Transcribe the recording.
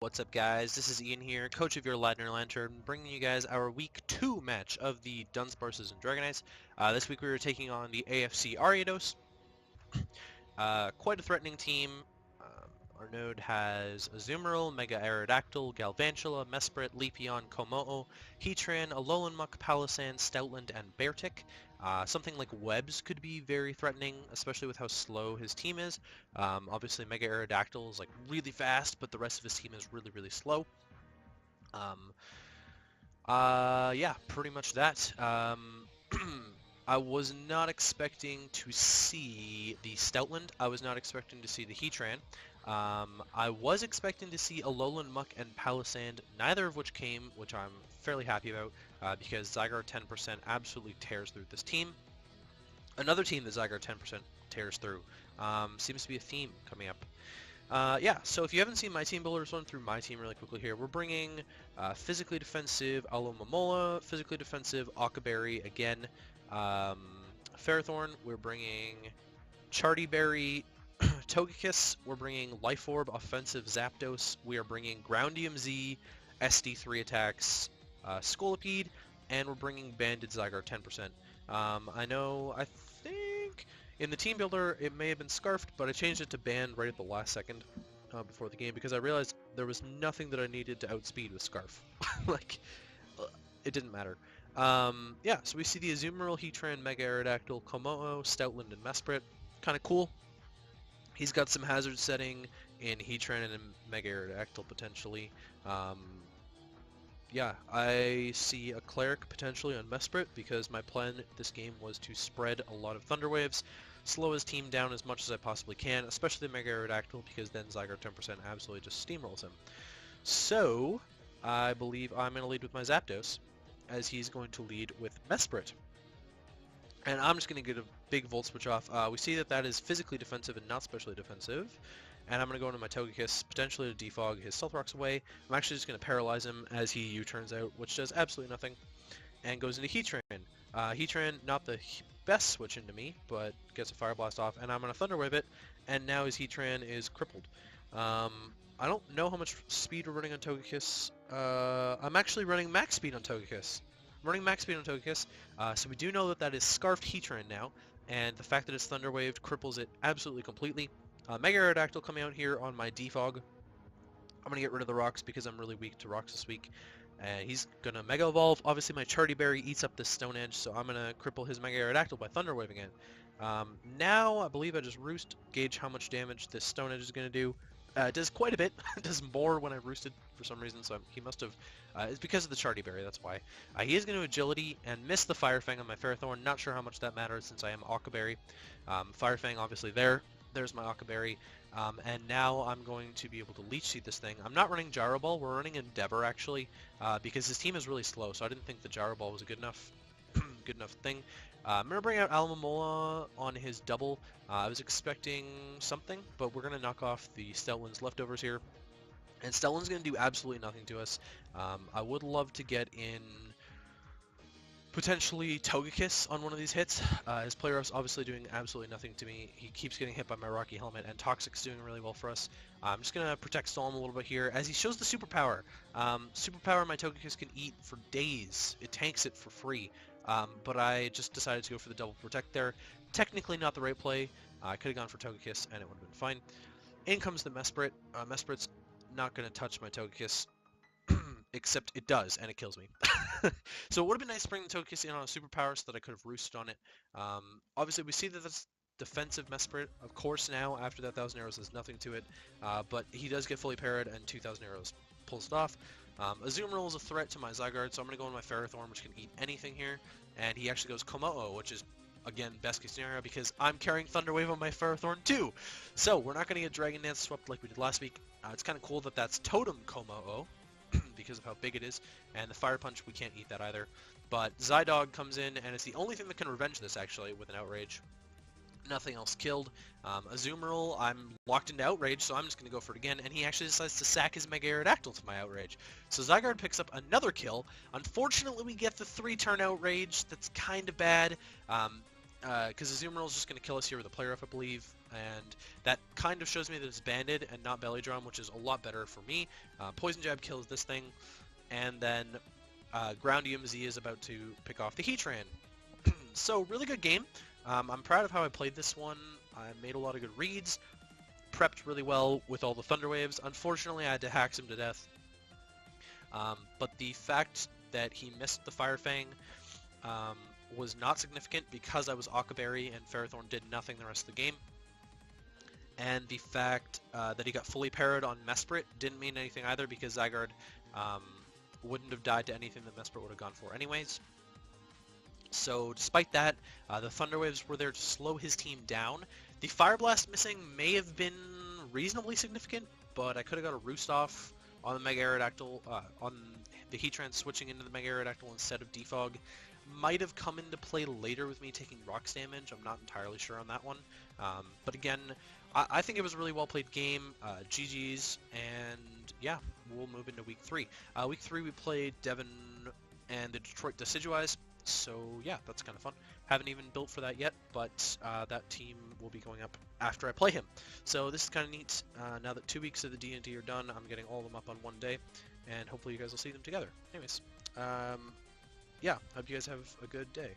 What's up, guys? This is Ian here, coach of your Ladner Lanturn, bringing you guys our Week 2 match of the Dunsparces and Dragonites. This week we were taking on the AFC Ariados. Quite a threatening team. Arnoud has Azumarill, Mega Aerodactyl, Galvantula, Mesprit, Leapion, Kommo-o, Heatran, Alolanmuck, Palisand, Stoutland, and Beartick. Something like Webs could be very threatening, especially with how slow his team is. Obviously, Mega Aerodactyl is like really fast, but the rest of his team is really, really slow. Yeah, pretty much that. I was not expecting to see the Stoutland. I was not expecting to see the Heatran. I was expecting to see Alolanmuck and Palisand, neither of which came, which I'm fairly happy about, because Zygarde 10% absolutely tears through this team. Another team that Zygarde 10% tears through. Seems to be a theme coming up. Yeah, so if you haven't seen my team builders, run through my team really quickly here. We're bringing physically defensive Alomomola, physically defensive Occaberry again, Ferrothorn. We're bringing Chartyberry, Togekiss. We're bringing Life Orb, offensive Zapdos. We are bringing Groundium Z, SD3 attacks, Scolipede, and we're bringing Banded Zygarde 10%. I think in the team builder it may have been Scarfed, but I changed it to Band right at the last second before the game because I realized there was nothing that I needed to outspeed with Scarf. It didn't matter. Yeah, so we see the Azumarill, Heatran, Mega Aerodactyl, Kommo-o, Stoutland, and Mesprit. Kind of cool. He's got some hazard setting in Heatran and Mega Aerodactyl potentially. Yeah, I see a Cleric potentially on Mesprit because my plan this game was to spread a lot of Thunder Waves, slow his team down as much as I possibly can, especially the Mega Aerodactyl, because then Zygarde 10% absolutely just steamrolls him. So, I believe I'm going to lead with my Zapdos, as he's going to lead with Mesprit. And I'm just going to get a big Volt Switch off. We see that that is physically defensive and not specially defensive. And I'm going to go into my Togekiss, potentially to defog his Stealth Rocks away. I'm actually just going to paralyze him as he U-turns out, which does absolutely nothing. And goes into Heatran. Heatran, not the best switch into me, but gets a Fire Blast off. And I'm going to Thunder Wave it. And now his Heatran is crippled. I don't know how much speed we're running on Togekiss. I'm actually running max speed on Togekiss. I'm running max speed on Togekiss, so we do know that that is Scarfed Heatran now, and the fact that it's Thunder Waved cripples it absolutely completely. Mega Aerodactyl coming out here on my defog. I'm going to get rid of the rocks because I'm really weak to rocks this week. And he's going to Mega Evolve. Obviously my Chartyberry eats up this Stone Edge, so I'm going to cripple his Mega Aerodactyl by Thunder Waving it. Now, I believe I just Roost, gauge how much damage this Stone Edge is going to do. It does quite a bit. It does more when I roosted for some reason, so he must have... it's because of the Chartyberry, that's why. He is going to Agility and miss the Fire Fang on my Ferrothorn. Not sure how much that matters since I am Occaberry. Fire Fang, obviously there. There's my Occaberry. And now I'm going to be able to Leech Seed this thing. I'm not running Gyro Ball. We're running Endeavor, actually, because his team is really slow, so I didn't think the Gyro Ball was a good enough thing. I'm going to bring out Alomomola on his double. I was expecting something, but we're going to knock off the Stoutland's leftovers here. And Stoutland's going to do absolutely nothing to us. I would love to get in potentially Togekiss on one of these hits. His player is obviously doing absolutely nothing to me. He keeps getting hit by my Rocky Helmet, and Toxic's doing really well for us. I'm just going to protect Stall him a little bit here as he shows the Superpower. Superpower my Togekiss can eat for days. It tanks it for free. But I just decided to go for the double protect there. Technically not the right play. I could have gone for Togekiss and it would have been fine. In comes the Mesprit. Mesprit's not going to touch my Togekiss, except it does, and it kills me. So it would have been nice to bring the Togekiss in on a superpower so that I could have roosted on it. Obviously we see that that's defensive Mesprit. Of course now, after that 1,000 arrows, there's nothing to it. But he does get fully parried and 2,000 arrows pulls it off. Azumarill is a threat to my Zygarde, so I'm going to go on my Ferrothorn, which can eat anything here. And he actually goes Kommo-o, which is, again, best case scenario, because I'm carrying Thunder Wave on my Ferrothorn too. So we're not going to get Dragon Dance swept like we did last week. It's kind of cool that that's Totem Kommo-o, because of how big it is. And the Fire Punch, we can't eat that either. But Zydog comes in, and it's the only thing that can revenge this, actually, with an Outrage. Nothing else killed. Azumarill, I'm locked into Outrage, so I'm just going to go for it again, and he actually decides to sack his Mega Aerodactyl to my Outrage. So Zygarde picks up another kill. Unfortunately, we get the 3-turn Outrage. That's kind of bad, because Azumarill is just going to kill us here with a Player Up, I believe. and that kind of shows me that it's banded and not belly drum, which is a lot better for me. Poison Jab kills this thing, and then Ground UMZ is about to pick off the Heatran. So really good game. I'm proud of how I played this one. I made a lot of good reads, prepped really well with all the Thunder Waves. Unfortunately, I had to hacks him to death. But the fact that he missed the Fire Fang was not significant because I was Akaberry and Ferrothorn did nothing the rest of the game. And the fact that he got fully parried on Mesprit didn't mean anything either because Zygarde wouldn't have died to anything that Mesprit would have gone for anyways. So despite that, the Thunder Waves were there to slow his team down. The Fire Blast missing may have been reasonably significant, but I could have got a Roost off on the Mega Aerodactyl, on the Heatran switching into the Mega Aerodactyl instead of Defog. Might have come into play later with me taking Rocks damage. I'm not entirely sure on that one. But again, I think it was a really well played game. GG's, and yeah, we'll move into Week 3. Week 3 we played Devon and the Detroit Decidueyes. So yeah, that's kind of fun. Haven't even built for that yet, but that team will be going up after I play him. So this is kind of neat. Now that 2 weeks of the DnD are done, I'm getting all of them up on one day, and hopefully you guys will see them together. Anyways, yeah, hope you guys have a good day.